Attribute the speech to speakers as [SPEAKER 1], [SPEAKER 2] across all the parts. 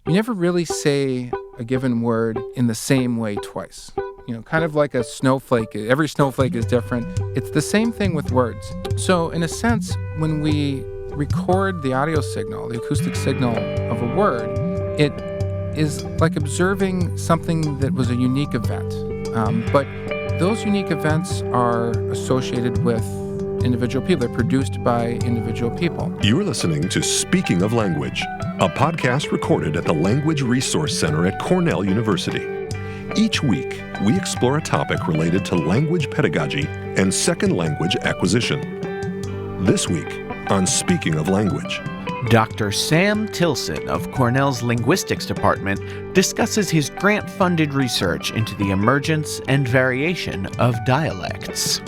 [SPEAKER 1] we never really say a given word in the same way twice. Kind of like a snowflake. Every snowflake is different. It's the same thing with words. So in a sense, when we record the audio signal, the acoustic signal of a word, it is like observing something that was a unique event. But those unique events are associated with individual people. They're produced by individual people.
[SPEAKER 2] You're listening to Speaking of Language, a podcast recorded at the Language Resource Center at Cornell University. Each week, we explore a topic related to language pedagogy and second language acquisition. This week on Speaking of Language,
[SPEAKER 3] Dr. Sam Tilsen of Cornell's Linguistics Department discusses his grant-funded research into the emergence and variation of dialects.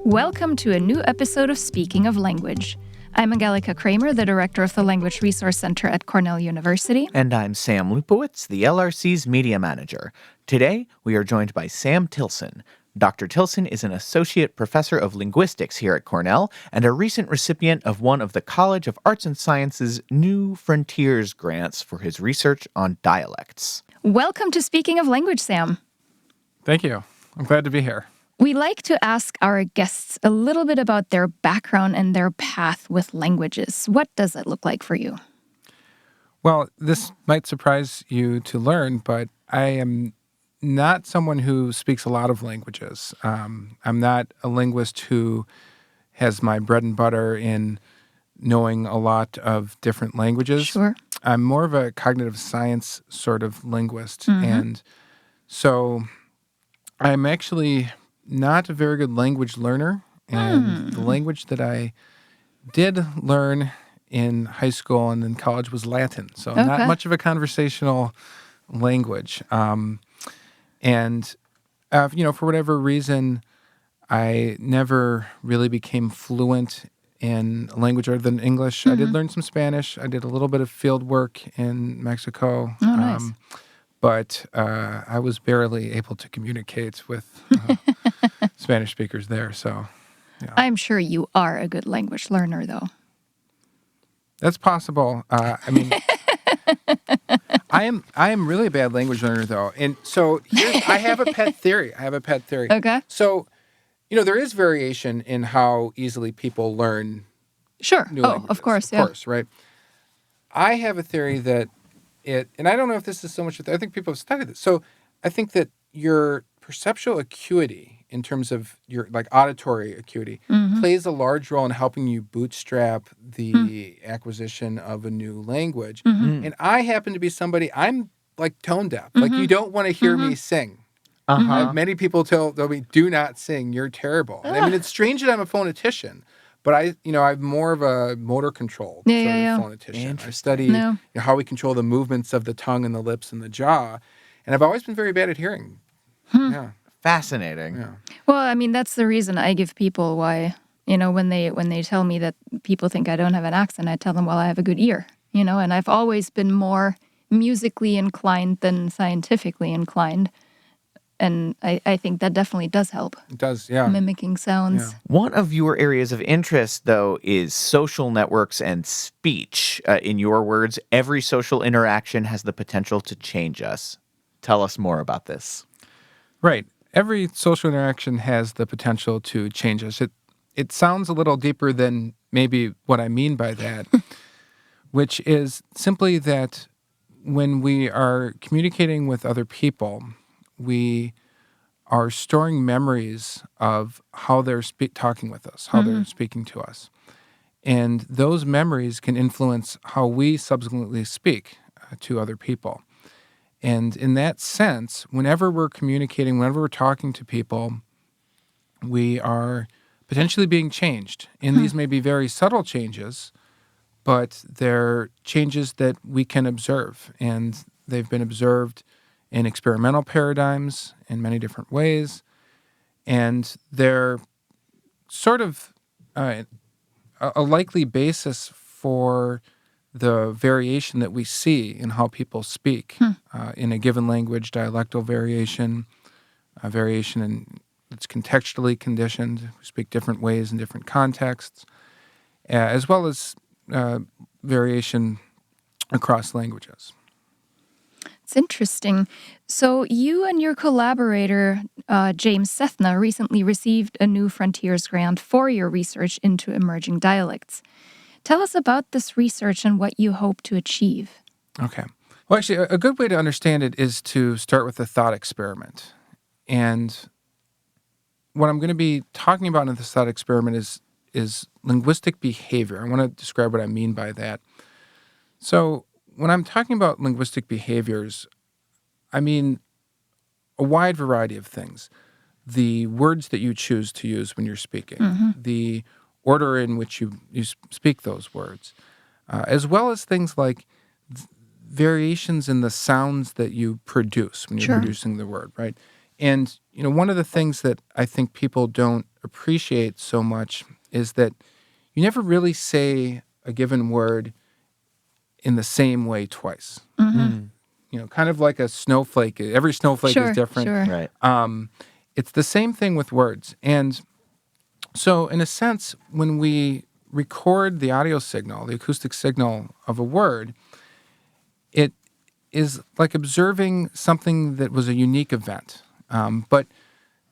[SPEAKER 4] Welcome to a new episode of Speaking of Language. I'm Angelika, the director of the Language Resource Center at Cornell University.
[SPEAKER 3] And I'm Sam Lupowitz, the LRC's media manager. Today, we are joined by Sam Tilsen. Dr. Tilsen is an Associate Professor of Linguistics here at Cornell and a recent recipient of one of the College of Arts and Sciences' New Frontiers grants for his research on dialects.
[SPEAKER 4] Welcome to Speaking of Language, Sam.
[SPEAKER 1] Thank you. I'm glad to be here.
[SPEAKER 4] We like to ask our guests a little bit about their background and their path with languages. What does it look like for you?
[SPEAKER 1] Well, this might surprise you to learn, but I am not someone who speaks a lot of languages. I'm not a linguist who has my bread and butter in knowing a lot of different languages.
[SPEAKER 4] Sure.
[SPEAKER 1] I'm more of a cognitive science sort of linguist. And so I'm actually not a very good language learner. And the language that I did learn in high school and in college was Latin. So not much of a conversational language. And for whatever reason, I never really became fluent in a language other than English. I did learn some Spanish. I did a little bit of field work in Mexico.
[SPEAKER 4] Oh, nice.
[SPEAKER 1] But I was barely able to communicate with Spanish speakers there. So, yeah.
[SPEAKER 4] I'm sure you are a good language learner, though.
[SPEAKER 1] That's possible. I am really a bad language learner, though. And so I have a pet theory.
[SPEAKER 4] Okay.
[SPEAKER 1] So, there is variation in how easily people learn new languages.
[SPEAKER 4] Of course,
[SPEAKER 1] Of course, right? I have a theory that and I don't know if this is so much, I think people have studied this. So I think that your perceptual acuity in terms of your auditory acuity plays a large role in helping you bootstrap the acquisition of a new language. And I happen to be somebody, I'm tone deaf. You don't want to hear me sing. Many people tell me, do not sing, you're terrible. It's strange that I'm a phonetician. But I'm more of a motor control sort of phonetician. I study how we control the movements of the tongue and the lips and the jaw. And I've always been very bad at hearing. Yeah.
[SPEAKER 3] Fascinating.
[SPEAKER 1] Yeah.
[SPEAKER 4] Well, that's the reason I give people why, when they tell me that people think I don't have an accent, I tell them, well, I have a good ear, and I've always been more musically inclined than scientifically inclined. And I think that definitely does help.
[SPEAKER 1] It does, yeah.
[SPEAKER 4] Mimicking sounds.
[SPEAKER 1] Yeah.
[SPEAKER 3] One of your areas of interest, though, is social networks and speech. In your words, every social interaction has the potential to change us. Tell us more about this.
[SPEAKER 1] Right. Every social interaction has the potential to change us. It sounds a little deeper than maybe what I mean by that, which is simply that when we are communicating with other people, we are storing memories of how they're talking with us, how they're speaking to us. And those memories can influence how we subsequently speak to other people. And in that sense, whenever we're communicating, whenever we're talking to people, we are potentially being changed. And these may be very subtle changes, but they're changes that we can observe. And they've been observed in experimental paradigms in many different ways. And they're sort of a likely basis for the variation that we see in how people speak in a given language, dialectal variation, variation in it's contextually conditioned. We speak different ways in different contexts, as well as variation across languages.
[SPEAKER 4] It's interesting. So you and your collaborator, James Sethna, recently received a New Frontiers grant for your research into emerging dialects. Tell us about this research and what you hope to achieve.
[SPEAKER 1] Okay. Well, actually, a good way to understand it is to start with a thought experiment. And what I'm going to be talking about in this thought experiment is linguistic behavior. I want to describe what I mean by that. So when I'm talking about linguistic behaviors, I mean a wide variety of things. The words that you choose to use when you're speaking, the order in which you speak those words, as well as things like variations in the sounds that you produce when you're producing the word, right? And, one of the things that I think people don't appreciate so much is that you never really say a given word in the same way twice. Kind of like a snowflake. Every snowflake is different.
[SPEAKER 4] Sure.
[SPEAKER 3] Right.
[SPEAKER 1] It's the same thing with words. And so, in a sense, when we record the audio signal, the acoustic signal of a word, it is like observing something that was a unique event. But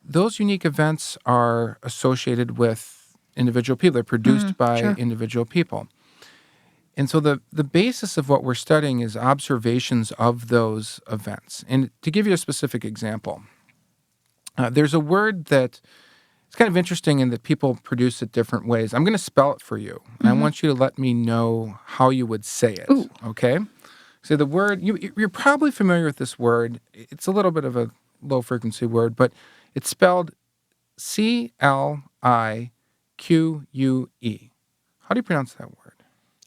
[SPEAKER 1] those unique events are associated with individual people. They're produced by individual people. And so the basis of what we're studying is observations of those events. And to give you a specific example, there's a word that it's kind of interesting in that people produce it different ways. I'm going to spell it for you. And I want you to let me know how you would say it.
[SPEAKER 4] Ooh.
[SPEAKER 1] Okay? So the word, you're probably familiar with this word. It's a little bit of a low-frequency word, but it's spelled Clique. How do you pronounce that word?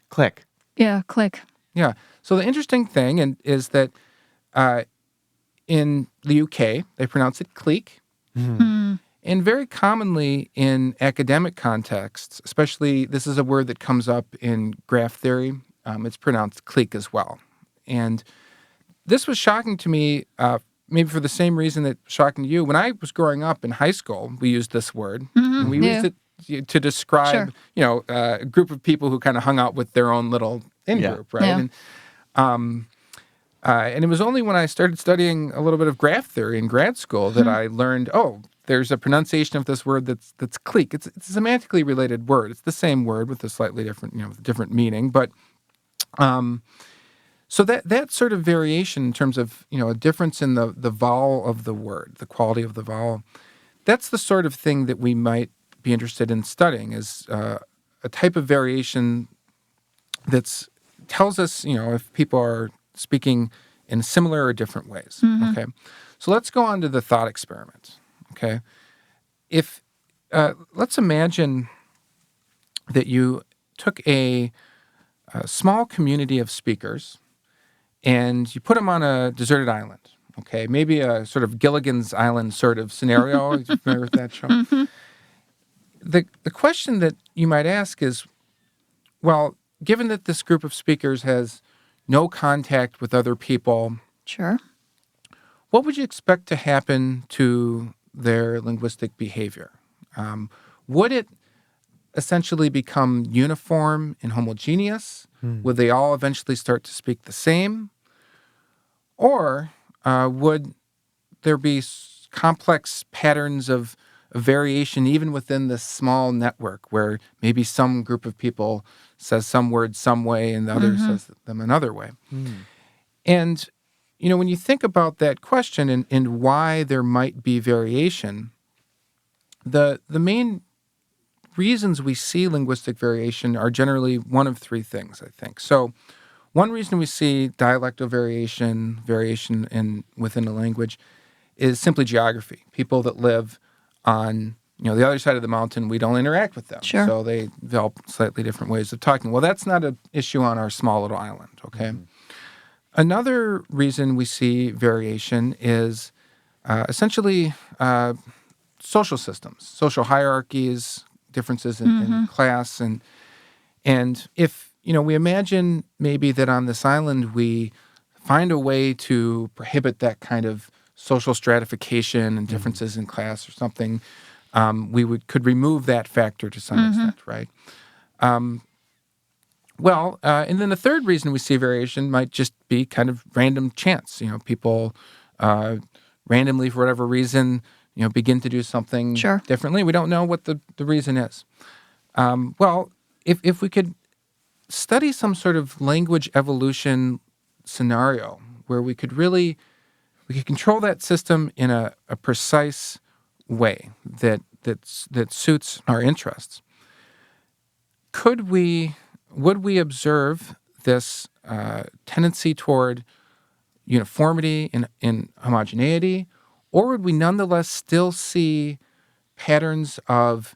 [SPEAKER 3] Click.
[SPEAKER 4] Yeah, click.
[SPEAKER 1] Yeah. So the interesting thing is that in the UK, they pronounce it clique. And very commonly in academic contexts, especially this is a word that comes up in graph theory, it's pronounced clique as well. And this was shocking to me, maybe for the same reason that shocking to you. When I was growing up in high school, we used this word. And we used it to describe, a group of people who kind of hung out with their own little in-group, right?
[SPEAKER 4] Yeah.
[SPEAKER 1] And it was only when I started studying a little bit of graph theory in grad school that I learned, there's a pronunciation of this word that's clique. It's a semantically related word. It's the same word with a slightly different, different meaning. But so that sort of variation in terms of, a difference in the vowel of the word, the quality of the vowel, that's the sort of thing that we might be interested in studying is a type of variation that tells us, if people are speaking in similar or different ways. Okay, so let's go on to the thought experiment. Okay, if let's imagine that you took a small community of speakers and you put them on a deserted island. Okay, maybe a sort of Gilligan's Island sort of scenario. Are you familiar with that show? The question that you might ask is, well, given that this group of speakers has no contact with other people, what would you expect to happen to their linguistic behavior? Would it essentially become uniform and homogeneous? Would they all eventually start to speak the same? Or would there be complex patterns of variation even within this small network where maybe some group of people says some words some way and the other says them another way? And, when you think about that question and why there might be variation, the main reasons we see linguistic variation are generally one of three things, I think. So one reason we see dialectal variation within a language is simply geography. People that live on, the other side of the mountain, we don't interact with them. So they develop slightly different ways of talking. Well, that's not an issue on our small little island, okay? Another reason we see variation is essentially social systems, social hierarchies, differences in class. And if, we imagine maybe that on this island we find a way to prohibit that kind of social stratification and differences in class or something, we could remove that factor to some extent, right? Well, and then the third reason we see variation might just be kind of random chance. People randomly, for whatever reason, begin to do something
[SPEAKER 4] Sure.
[SPEAKER 1] differently. We don't know what the reason is. Well, if we could study some sort of language evolution scenario where we could control that system in a precise way that suits our interests, would we observe this tendency toward uniformity in homogeneity, or would we nonetheless still see patterns of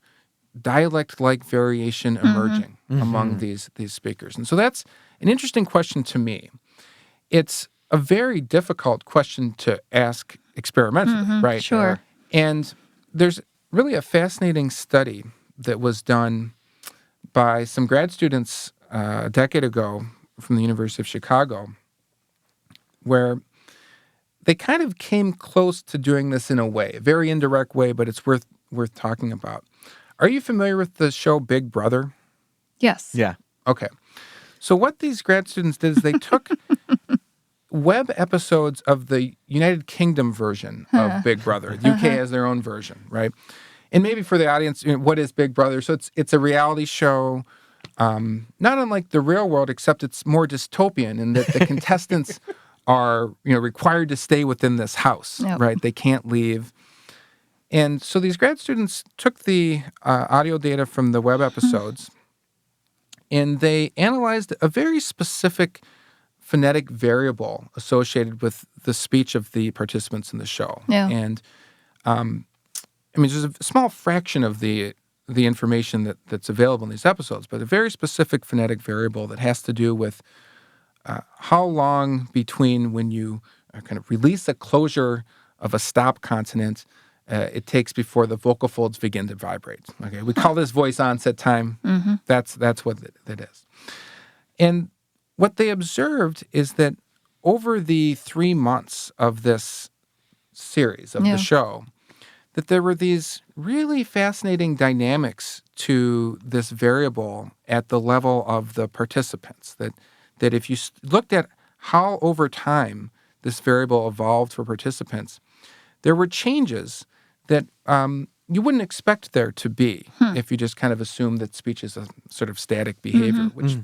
[SPEAKER 1] dialect-like variation emerging among these speakers? And so that's an interesting question to me. It's a very difficult question to ask experimentally, right?
[SPEAKER 4] Sure.
[SPEAKER 1] And there's really a fascinating study that was done by some grad students a decade ago from the University of Chicago, where they kind of came close to doing this in a way, a very indirect way, but it's worth talking about. Are you familiar with the show Big Brother?
[SPEAKER 4] Yes.
[SPEAKER 3] Yeah.
[SPEAKER 1] Okay. So what these grad students did is they took web episodes of the United Kingdom version of Big Brother. The UK has their own version, right? And maybe for the audience, what is Big Brother? So it's a reality show, not unlike the real world, except it's more dystopian in that the contestants are required to stay within this house,
[SPEAKER 4] Yep.
[SPEAKER 1] right? They can't leave. And so these grad students took the audio data from the web episodes and they analyzed a very specific phonetic variable associated with the speech of the participants in the show.
[SPEAKER 4] Yeah.
[SPEAKER 1] And there's a small fraction of the information that's available in these episodes, but a very specific phonetic variable that has to do with how long between when you kind of release a closure of a stop consonant it takes before the vocal folds begin to vibrate. Okay, we call this voice onset time. That's what that is. And what they observed is that over the 3 months of this series of the show, that there were these really fascinating dynamics to this variable at the level of the participants. That if you looked at how over time this variable evolved for participants, there were changes that you wouldn't expect there to be if you just kind of assume that speech is a sort of static behavior, which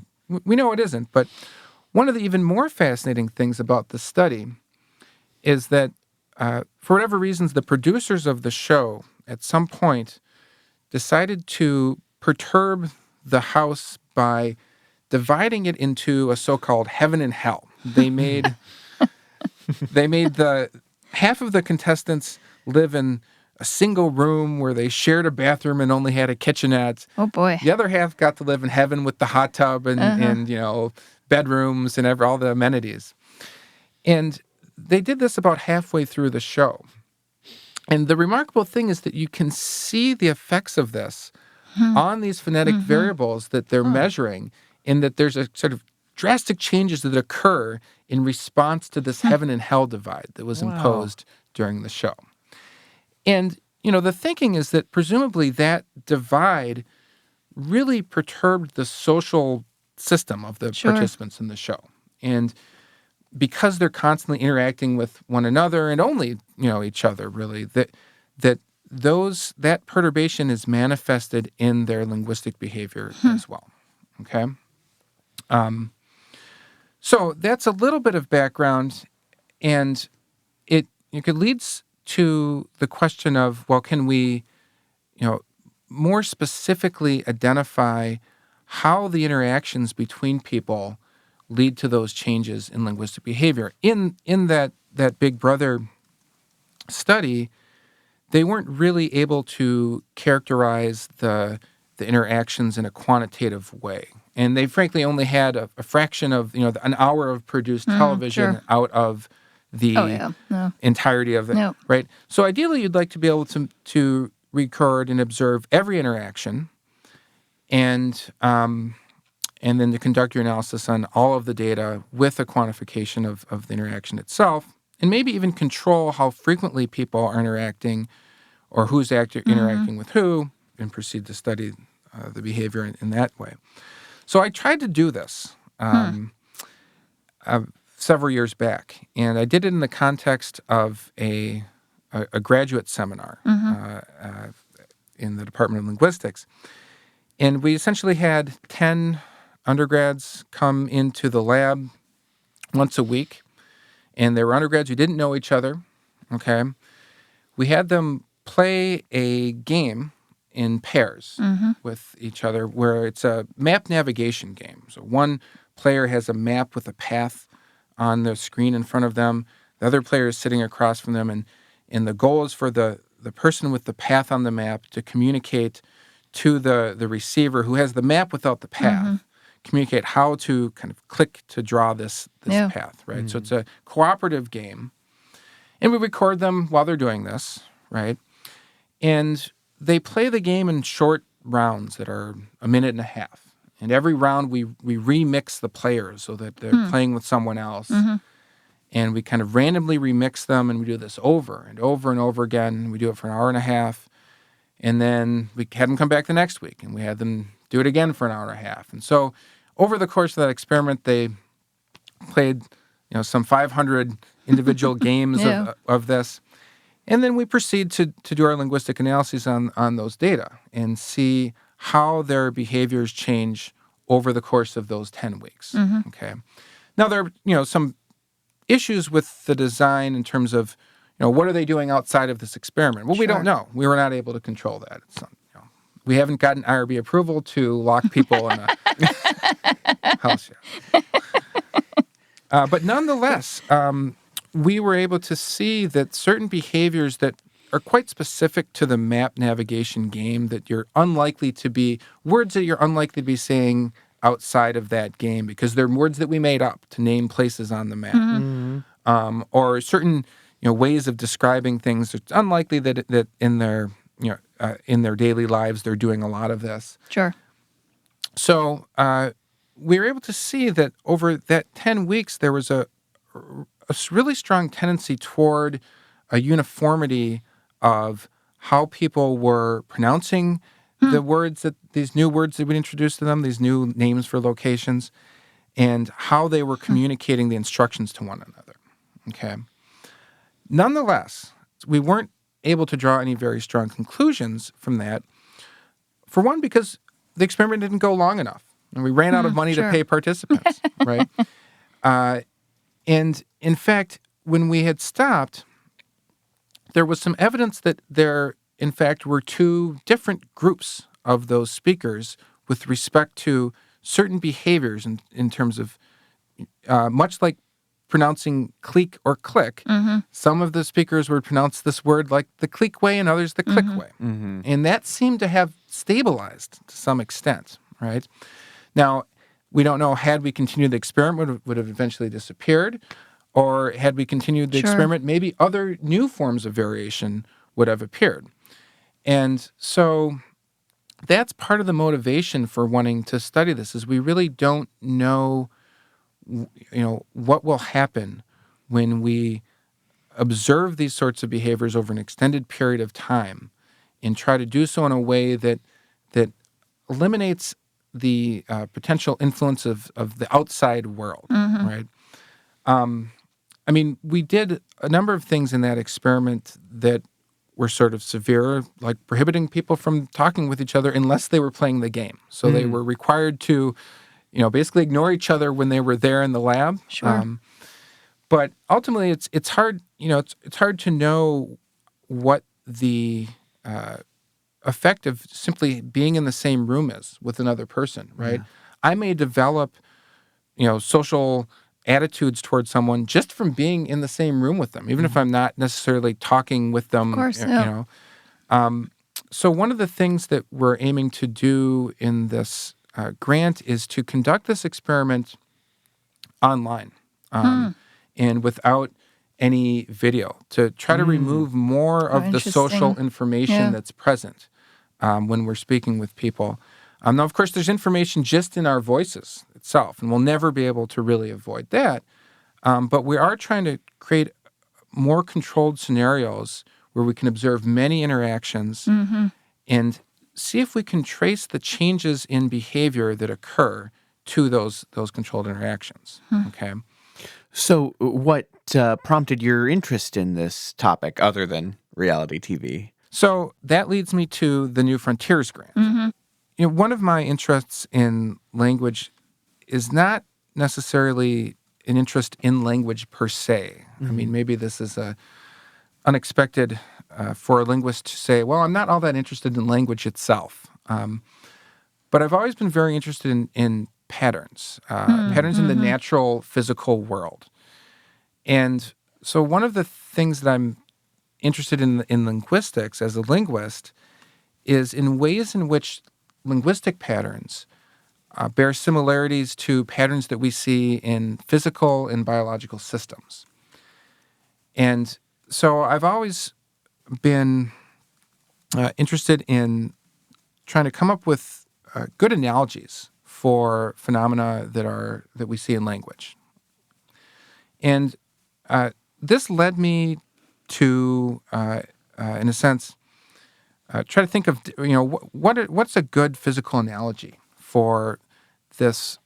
[SPEAKER 1] we know it isn't. But one of the even more fascinating things about the study is that for whatever reasons, the producers of the show at some point decided to perturb the house by dividing it into a so-called heaven and hell. They made the half of the contestants live in a single room where they shared a bathroom and only had a kitchenette.
[SPEAKER 4] Oh boy.
[SPEAKER 1] The other half got to live in heaven with the hot tub and bedrooms and all the amenities. And they did this about halfway through the show. And the remarkable thing is that you can see the effects of this on these phonetic variables that they're measuring, in that there's a sort of drastic changes that occur in response to this heaven and hell divide that was imposed during the show. And, the thinking is that presumably that divide really perturbed the social system of the participants in the show. And because they're constantly interacting with one another and only, each other, really, that perturbation is manifested in their linguistic behavior as well. Okay? So that's a little bit of background, and it leads to the question of, well, can we, more specifically identify how the interactions between people lead to those changes in linguistic behavior? In that Big Brother study, they weren't really able to characterize the interactions in a quantitative way. And they frankly only had a fraction of, an hour of produced television out of the entirety of it, right? So ideally, you'd like to be able to record and observe every interaction, and then to conduct your analysis on all of the data with a quantification of the interaction itself, and maybe even control how frequently people are interacting or who's interacting with who, and proceed to study the behavior in that way. So I tried to do this several years back, and I did it in the context of a graduate seminar in the Department of Linguistics. And we essentially had 10 undergrads come into the lab once a week, and they were undergrads who didn't know each other, okay? We had them play a game in pairs with each other where it's a map navigation game. So one player has a map with a path on the screen in front of them. The other player is sitting across from them, and the goal is for the person with the path on the map to communicate to the receiver who has the map without the path, communicate how to kind of click to draw this path, right? So it's a cooperative game. And we record them while they're doing this, right? And they play the game in short rounds that are a minute and a half. And every round we remix the players so that they're playing with someone else. And we kind of randomly remix them, and we do this over and over and over again. We do it for an hour and a half. And then we had them come back the next week, and we had them do it again for an hour and a half. And so over the course of that experiment, they played, some 500 individual games of this. And then we proceed to do our linguistic analyses on those data and see how their behaviors change over the course of those 10 weeks. Okay. Now, there are, some issues with the design in terms of, what are they doing outside of this experiment? Well, we don't know. We were not able to control that. It's, we haven't gotten IRB approval to lock people in a house yet. But nonetheless, we were able to see that certain behaviors that are quite specific to the map navigation game that you're unlikely to be, words that you're unlikely to be saying outside of that game because they're words that we made up to name places on the map. Or certain, ways of describing things. It's unlikely that in their, in their daily lives they're doing a lot of this.
[SPEAKER 4] Sure.
[SPEAKER 1] So we were able to see that over that 10 weeks there was a really strong tendency toward a uniformity of how people were pronouncing the words, these new words that we introduced to them, these new names for locations, and how they were communicating the instructions to one another. Okay. Nonetheless, we weren't able to draw any very strong conclusions from that. For one, because the experiment didn't go long enough, and we ran out of money to pay participants, right? And in fact, when we had stopped, there was some evidence that there, in fact, were two different groups of those speakers with respect to certain behaviors in terms of, much like pronouncing cleek or click, some of the speakers would pronounce this word like the cleek way and others the click way. And that seemed to have stabilized to some extent, right? Now, we don't know, had we continued the experiment, would have eventually disappeared, or had we continued the experiment, maybe other new forms of variation would have appeared. And so that's part of the motivation for wanting to study this, is we really don't know, what will happen when we observe these sorts of behaviors over an extended period of time and try to do so in a way that eliminates the potential influence of the outside world, right? We did a number of things in that experiment that were sort of severe, like prohibiting people from talking with each other unless they were playing the game. So they were required to, basically ignore each other when they were there in the lab.
[SPEAKER 4] Sure.
[SPEAKER 1] But ultimately, it's hard, it's hard to know what the effect of simply being in the same room is with another person, right? Yeah. I may develop, social attitudes towards someone just from being in the same room with them, even if I'm not necessarily talking with them.
[SPEAKER 4] Of course,
[SPEAKER 1] So one of the things that we're aiming to do in this grant is to conduct this experiment online and without any video, to try to remove more of the social information that's present when we're speaking with people. Now, of course, there's information just in our voices itself, and we'll never be able to really avoid that. But we are trying to create more controlled scenarios where we can observe many interactions and see if we can trace the changes in behavior that occur to those controlled interactions. Okay.
[SPEAKER 3] So, what prompted your interest in this topic other than reality TV?
[SPEAKER 1] So that leads me to the New Frontiers grant. One of my interests in language is not necessarily an interest in language per se. I mean, maybe this is unexpected for a linguist to say, well, I'm not all that interested in language itself. But I've always been very interested in patterns, patterns in the natural physical world. And so one of the things that I'm interested in linguistics as a linguist is in ways in which linguistic patterns bear similarities to patterns that we see in physical and biological systems. And so I've always been interested in trying to come up with good analogies for phenomena that we see in language. And this led me to, in a sense, try to think of what's a good physical analogy for this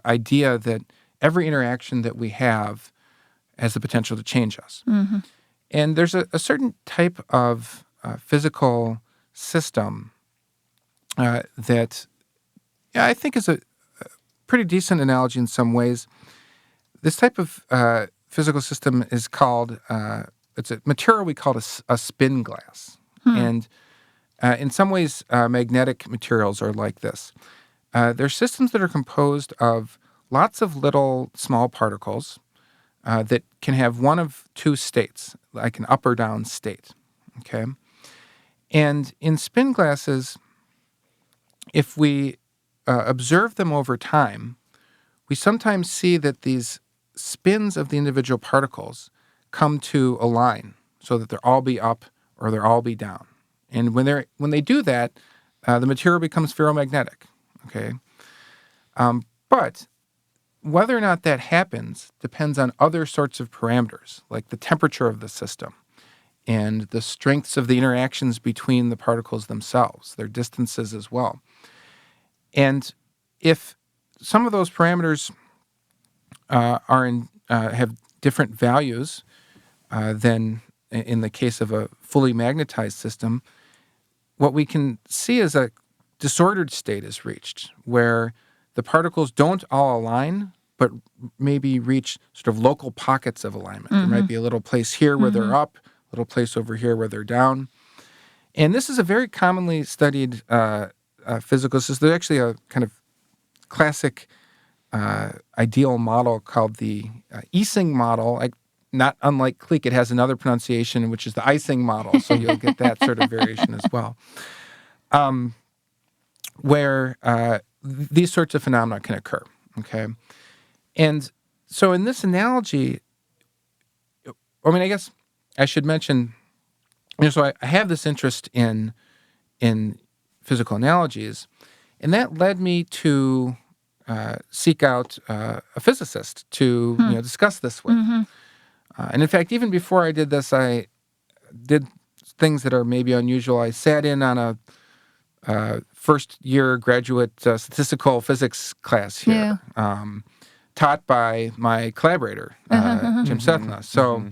[SPEAKER 1] idea that every interaction that we have has the potential to change us. And there's a certain type of physical system that I think is a pretty decent analogy in some ways. This type of physical system is called, it's a material we call a spin glass. And in some ways, magnetic materials are like this. They're systems that are composed of lots of little small particles that can have one of two states, like an up or down state, okay? And in spin glasses, if we observe them over time, we sometimes see that these spins of the individual particles come to align so that they'll all be up or they'll all be down. And when they do that, the material becomes ferromagnetic, okay? But whether or not that happens depends on other sorts of parameters, like the temperature of the system and the strengths of the interactions between the particles themselves, their distances as well. And if some of those parameters have different values than in the case of a fully magnetized system, what we can see is a disordered state is reached, where the particles don't all align, but maybe reach sort of local pockets of alignment. There might be a little place here where they're up, a little place over here where they're down. And this is a very commonly studied physical system. There's actually a kind of classic ideal model called the Ising model. Not unlike clique, it has another pronunciation, which is the Ising model, so you'll get that sort of variation as well, where these sorts of phenomena can occur, okay? And so in this analogy, I mean, I guess I should mention, so I have this interest in physical analogies, and that led me to seek out a physicist to discuss this with. And in fact, even before I did this, I did things that are maybe unusual. I sat in on a first-year graduate statistical physics class here, taught by my collaborator, Jim Sethna. So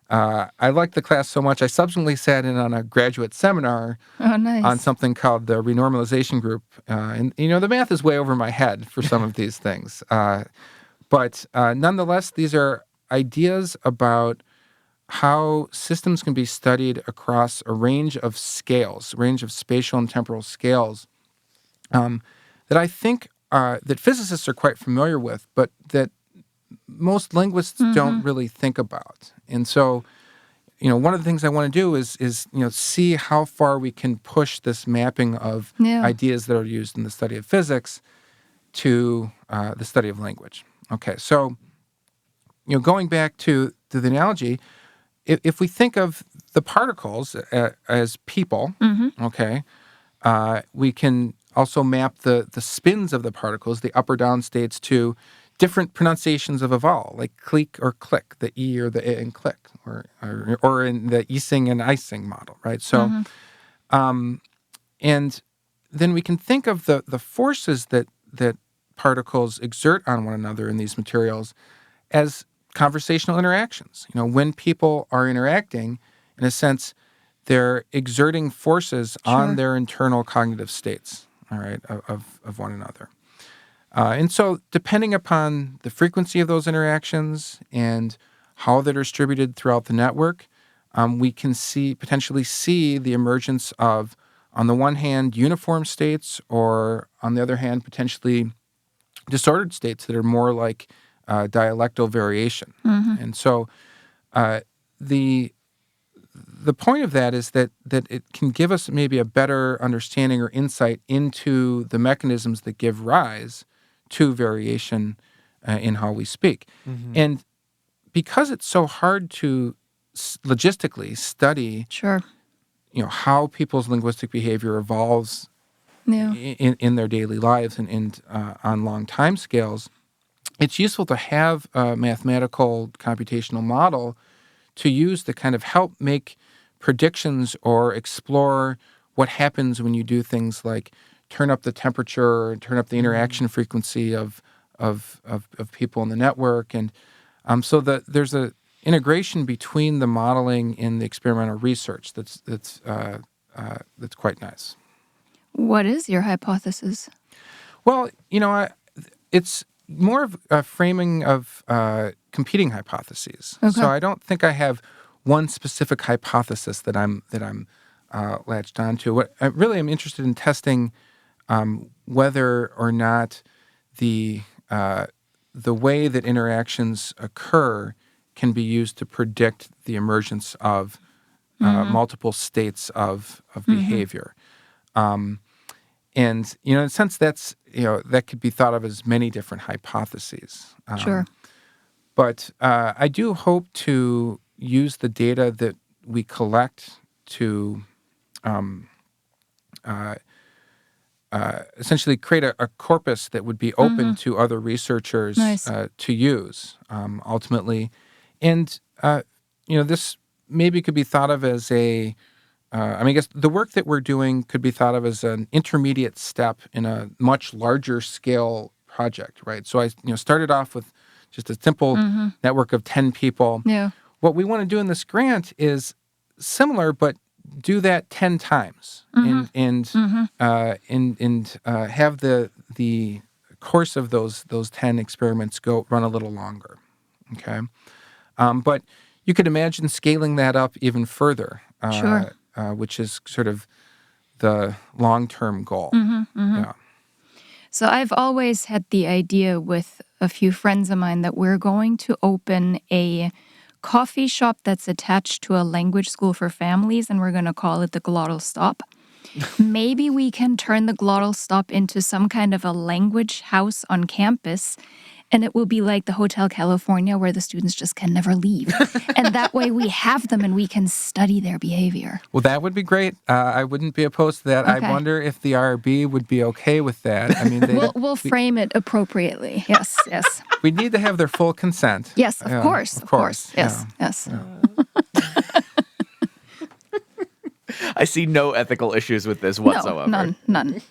[SPEAKER 1] I liked the class so much, I subsequently sat in on a graduate seminar on something called the renormalization group. And, the math is way over my head for some of these things. But nonetheless, these are ideas about how systems can be studied across a range of scales, a range of spatial and temporal scales that I think that physicists are quite familiar with, but that most linguists don't really think about. And so, one of the things I want to do is see how far we can push this mapping of ideas that are used in the study of physics to the study of language. Okay, so going back to the analogy, if we think of the particles as people, okay, we can also map the spins of the particles, the up or down states, to different pronunciations of a vowel, like clique or click, the E or the I in click, or in the Ising and Ising model, right? So, and then we can think of the forces that particles exert on one another in these materials as conversational interactions. When people are interacting, in a sense, they're exerting forces on their internal cognitive states, all right, of one another. And so depending upon the frequency of those interactions and how they're distributed throughout the network, we can potentially see the emergence of, on the one hand, uniform states, or on the other hand, potentially disordered states that are more like dialectal variation. And so the point of that is that it can give us maybe a better understanding or insight into the mechanisms that give rise to variation in how we speak. And because it's so hard to logistically study how people's linguistic behavior evolves in their daily lives and on long time scales, it's useful to have a mathematical computational model to use to kind of help make predictions or explore what happens when you do things like turn up the temperature, turn up the interaction frequency of people in the network. And so there's a integration between the modeling and the experimental research that's quite nice.
[SPEAKER 4] What is your hypothesis?
[SPEAKER 1] Well, it's more of a framing of competing hypotheses.
[SPEAKER 4] Okay.
[SPEAKER 1] So I don't think I have one specific hypothesis that I'm latched onto. What I really am interested in testing whether or not the way that interactions occur can be used to predict the emergence of multiple states of behavior. And, in a sense, that's, that could be thought of as many different hypotheses. But I do hope to use the data that we collect to essentially create a corpus that would be open to other researchers to use ultimately. And, this maybe could be thought of as I guess the work that we're doing could be thought of as an intermediate step in a much larger scale project, right? So I started off with just a simple network of 10 people.
[SPEAKER 4] Yeah.
[SPEAKER 1] What we want to do in this grant is similar, but do that 10 times and have the course of those 10 experiments run a little longer. Okay. But you could imagine scaling that up even further. Which is sort of the long-term goal. Yeah.
[SPEAKER 4] So I've always had the idea with a few friends of mine that we're going to open a coffee shop that's attached to a language school for families, and we're going to call it the Glottal Stop. Maybe we can turn the Glottal Stop into some kind of a language house on campus, and it will be like the Hotel California where the students just can never leave. And that way we have them and we can study their behavior.
[SPEAKER 1] Well, that would be great. I wouldn't be opposed to that.
[SPEAKER 4] Okay.
[SPEAKER 1] I wonder if the IRB would be okay with that. I mean,
[SPEAKER 4] we'll frame it appropriately. Yes.
[SPEAKER 1] we need to have their full consent.
[SPEAKER 4] Yes, of course. Of course. Yes.
[SPEAKER 3] I see no ethical issues with this whatsoever.
[SPEAKER 4] No, none.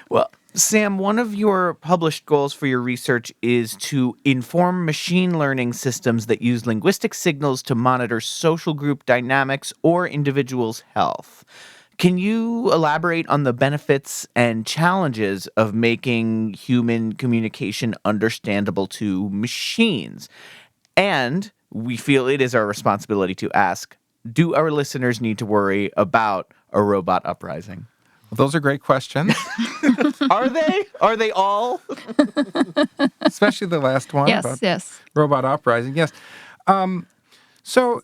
[SPEAKER 3] Well, Sam, one of your published goals for your research is to inform machine learning systems that use linguistic signals to monitor social group dynamics or individuals' health. Can you elaborate on the benefits and challenges of making human communication understandable to machines? And we feel it is our responsibility to ask, do our listeners need to worry about a robot uprising?
[SPEAKER 1] Well, those are great questions.
[SPEAKER 3] Are they? Are they all?
[SPEAKER 1] Especially the last one about robot uprising. Yes. So,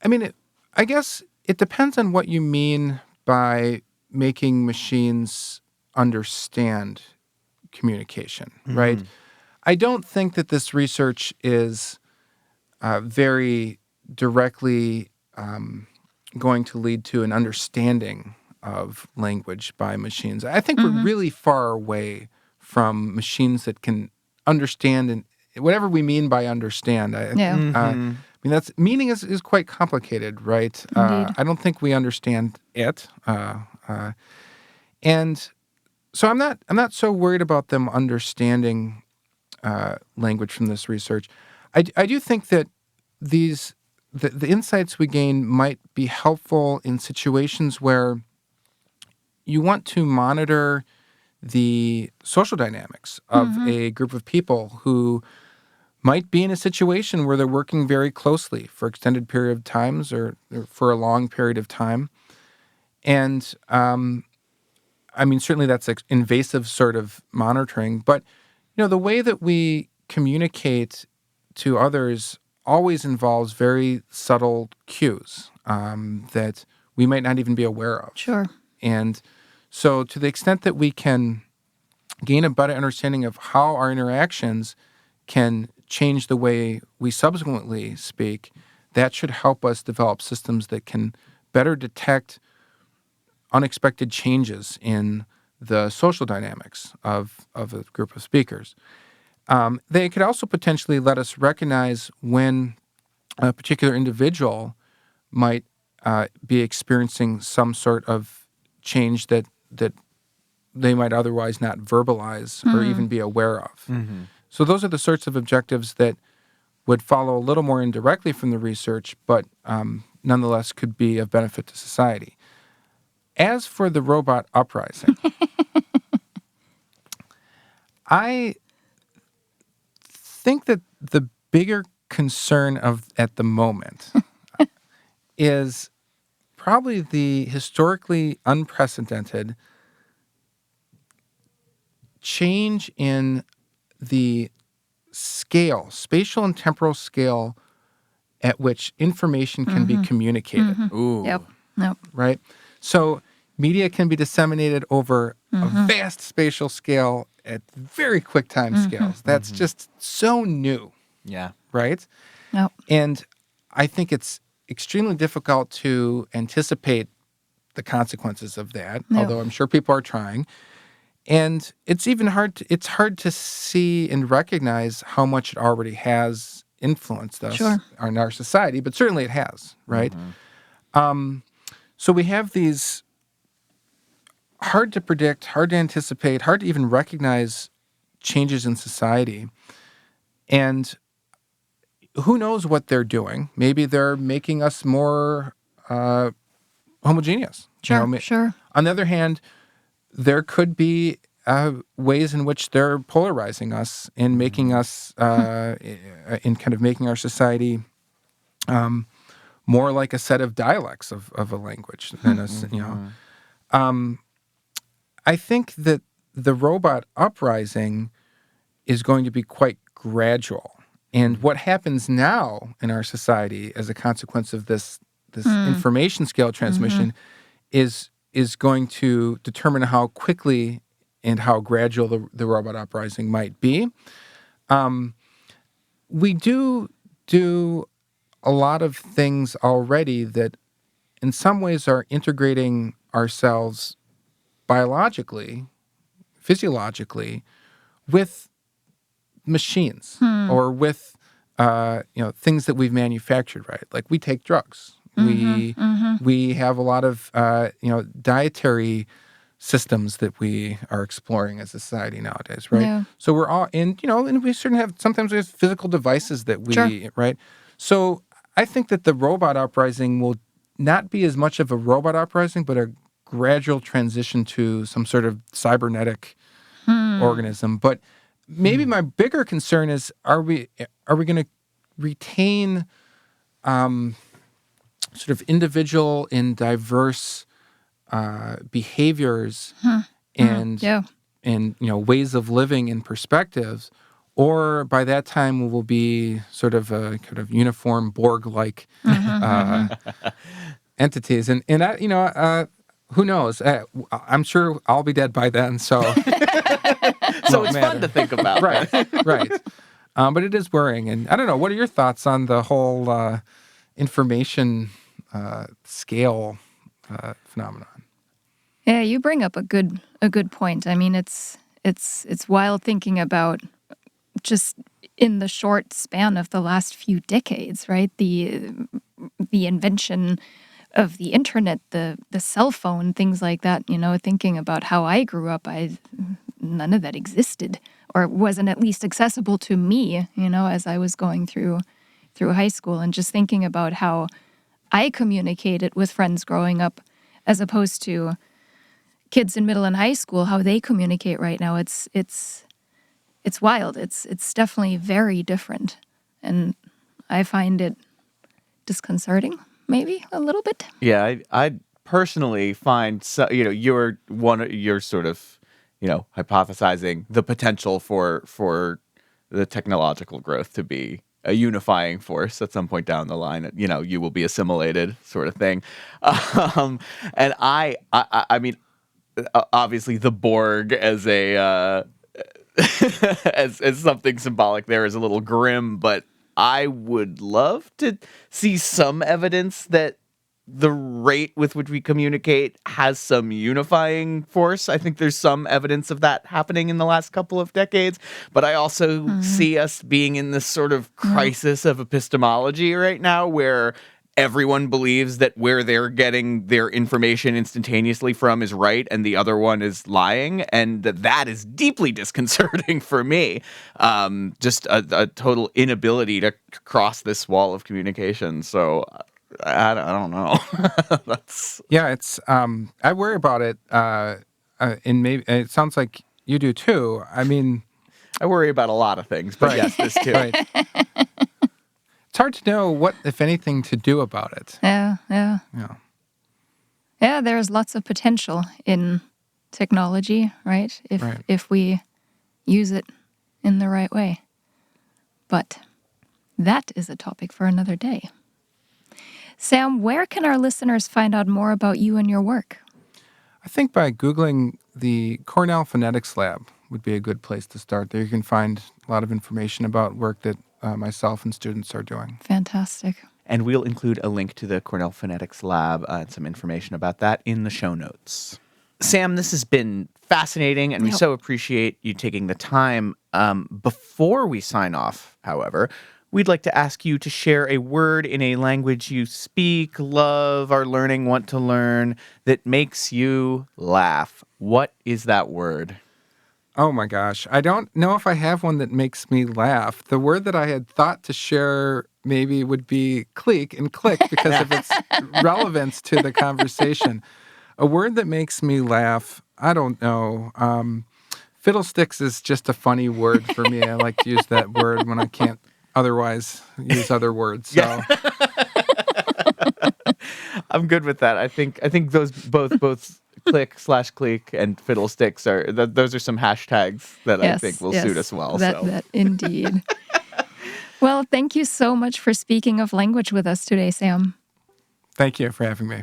[SPEAKER 1] I mean, I guess it depends on what you mean by making machines understand communication, right? I don't think that this research is very directly going to lead to an understanding of language by machines. I think we're really far away from machines that can understand, and whatever we mean by understand. I mean, meaning is quite complicated, right? I don't think we understand it. And so I'm not so worried about them understanding language from this research. I do think that the insights we gain might be helpful in situations where you want to monitor the social dynamics of a group of people who might be in a situation where they're working very closely for extended period of times or for a long period of time. And I mean, certainly that's invasive sort of monitoring, but the way that we communicate to others always involves very subtle cues that we might not even be aware of.
[SPEAKER 4] Sure.
[SPEAKER 1] And so to the extent that we can gain a better understanding of how our interactions can change the way we subsequently speak, that should help us develop systems that can better detect unexpected changes in the social dynamics of a group of speakers. They could also potentially let us recognize when a particular individual might be experiencing some sort of change that they might otherwise not verbalize or even be aware of.
[SPEAKER 3] Mm-hmm.
[SPEAKER 1] So those are the sorts of objectives that would follow a little more indirectly from the research, but nonetheless could be of benefit to society. As for the robot uprising, I think that the bigger concern at the moment is probably the historically unprecedented change in the scale, spatial and temporal scale at which information can be communicated.
[SPEAKER 3] Ooh.
[SPEAKER 4] Yep.
[SPEAKER 1] Right? So media can be disseminated over a vast spatial scale at very quick time scales. That's just so new,
[SPEAKER 3] Yeah.
[SPEAKER 1] right?
[SPEAKER 4] Yep.
[SPEAKER 1] And I think it's extremely difficult to anticipate the consequences of that,
[SPEAKER 4] Yep.
[SPEAKER 1] although I'm sure people are trying. And it's even hard to see and recognize how much it already has influenced us
[SPEAKER 4] Sure.
[SPEAKER 1] in our society, but certainly it has, right? So we have these hard to predict, hard to anticipate, hard to even recognize changes in society. And who knows what they're doing? Maybe they're making us more homogeneous.
[SPEAKER 4] Sure. Sure.
[SPEAKER 1] On the other hand, there could be ways in which they're polarizing us and making us, in kind of making our society more like a set of dialects of a language than us, I think that the robot uprising is going to be quite gradual. And what happens now in our society as a consequence of this information scale transmission is going to determine how quickly and how gradual the robot uprising might be. We do a lot of things already that in some ways are integrating ourselves biologically, physiologically, with machines or with things that we've manufactured, right? Like we take drugs. We have a lot of dietary systems that we are exploring as a society nowadays, right?
[SPEAKER 4] Yeah.
[SPEAKER 1] So we're all and we certainly have sometimes we have physical devices that we
[SPEAKER 4] Sure.
[SPEAKER 1] right. So I think that the robot uprising will not be as much of a robot uprising, but a gradual transition to some sort of cybernetic organism. But maybe my bigger concern is: are we going to retain sort of individual and diverse behaviors and
[SPEAKER 4] Yeah.
[SPEAKER 1] ways of living and perspectives, or by that time we will be sort of a kind of uniform Borg-like entities, and who knows? I'm sure I'll be dead by then, so
[SPEAKER 3] So it's fun to think about.
[SPEAKER 1] right. But it is worrying, and I don't know. What are your thoughts on the whole information scale phenomenon?
[SPEAKER 4] Yeah, you bring up a good point. I mean, it's wild thinking about just in the short span of the last few decades, right? The invention of the internet, the cell phone, things like that, thinking about how I grew up, none of that existed or wasn't at least accessible to me, as I was going through high school, and just thinking about how I communicated with friends growing up as opposed to kids in middle and high school, how they communicate right now. It's wild. It's definitely very different. And I find it disconcerting, maybe a little bit.
[SPEAKER 3] Yeah, I personally find, you're sort of, hypothesizing the potential for the technological growth to be a unifying force at some point down the line. You will be assimilated, sort of thing. And I mean, obviously, the Borg as a as something symbolic there is a little grim, but I would love to see some evidence that the rate with which we communicate has some unifying force. I think there's some evidence of that happening in the last couple of decades, but I also see us being in this sort of crisis of epistemology right now where everyone believes that where they're getting their information instantaneously from is right and the other one is lying, and that is deeply disconcerting for me. Just a total inability to cross this wall of communication. So I don't know.
[SPEAKER 1] It's I worry about it. And maybe it sounds like you do too. I mean,
[SPEAKER 3] I worry about a lot of things, but yes, this too.
[SPEAKER 1] Right. It's hard to know what, if anything, to do about it.
[SPEAKER 4] Yeah. Yeah, there's lots of potential in technology, right? If we use it in the right way. But that is a topic for another day. Sam, where can our listeners find out more about you and your work?
[SPEAKER 1] I think by Googling the Cornell Phonetics Lab would be a good place to start. There you can find a lot of information about work that myself and students are doing.
[SPEAKER 4] Fantastic.
[SPEAKER 3] And we'll include a link to the Cornell Phonetics Lab and some information about that in the show notes. Sam, this has been fascinating, and we so appreciate you taking the time. Before we sign off, however, we'd like to ask you to share a word in a language you speak, love, are learning, want to learn, that makes you laugh. What is that word?
[SPEAKER 1] Oh my gosh. I don't know if I have one that makes me laugh. The word that I had thought to share maybe would be click and click because of its relevance to the conversation. A word that makes me laugh, I don't know. Fiddlesticks is just a funny word for me. I like to use that word when I can't otherwise use other words. So
[SPEAKER 3] I'm good with that. I think those both click/clique and fiddlesticks those are some hashtags that I think will suit us well.
[SPEAKER 4] That indeed. Well, thank you so much for speaking of language with us today, Sam.
[SPEAKER 1] Thank you for having me.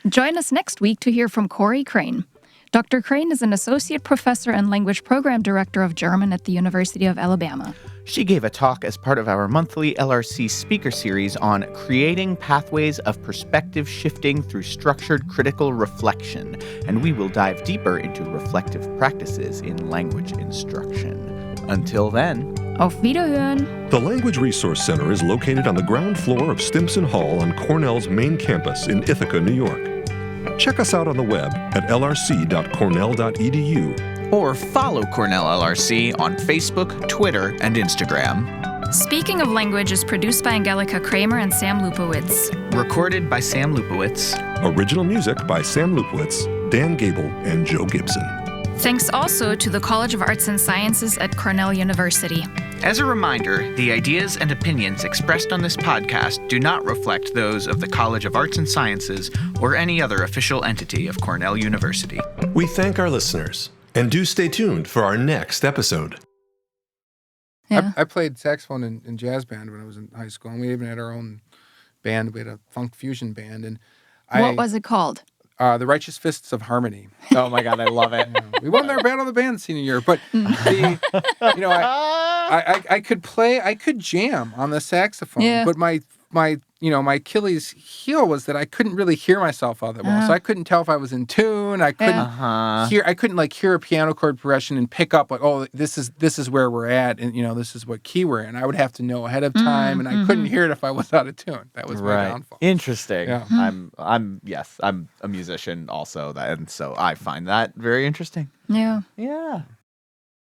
[SPEAKER 4] Join us next week to hear from Corey Crane. Dr. Crane is an associate professor and language program director of German at the University of Alabama.
[SPEAKER 3] She gave a talk as part of our monthly LRC speaker series on creating pathways of perspective shifting through structured critical reflection, and we will dive deeper into reflective practices in language instruction. Until then,
[SPEAKER 4] Auf Wiederhören!
[SPEAKER 2] The Language Resource Center is located on the ground floor of Stimson Hall on Cornell's main campus in Ithaca, New York. Check us out on the web at lrc.cornell.edu.
[SPEAKER 3] or follow Cornell LRC on Facebook, Twitter, and Instagram.
[SPEAKER 4] Speaking of Language is produced by Angelika Kramer and Sam Lupowitz.
[SPEAKER 3] Recorded by Sam Lupowitz.
[SPEAKER 2] Original music by Sam Lupowitz, Dan Gable, and Joe Gibson.
[SPEAKER 4] Thanks also to the College of Arts and Sciences at Cornell University.
[SPEAKER 3] As a reminder, the ideas and opinions expressed on this podcast do not reflect those of the College of Arts and Sciences or any other official entity of Cornell University.
[SPEAKER 2] We thank our listeners, and do stay tuned for our next episode.
[SPEAKER 4] Yeah.
[SPEAKER 1] I played saxophone in jazz band when I was in high school, and we even had our own band. We had a funk fusion band. And
[SPEAKER 4] What was it called?
[SPEAKER 1] The Righteous Fists of Harmony.
[SPEAKER 3] Oh my God, I love it.
[SPEAKER 1] We won their Battle of the Band senior year, but I could jam on the saxophone.
[SPEAKER 4] Yeah.
[SPEAKER 1] But my my Achilles heel was that I couldn't really hear myself all that well. So I couldn't tell if I was in tune. I couldn't hear. I couldn't like hear a piano chord progression and pick up like, oh, this is where we're at, and this is what key we're in. I would have to know ahead of time, and I couldn't hear it if I was out of tune. That was my downfall.
[SPEAKER 3] Interesting.
[SPEAKER 1] Yeah.
[SPEAKER 3] I'm a musician also, and so I find that very interesting.
[SPEAKER 4] Yeah.
[SPEAKER 3] Yeah.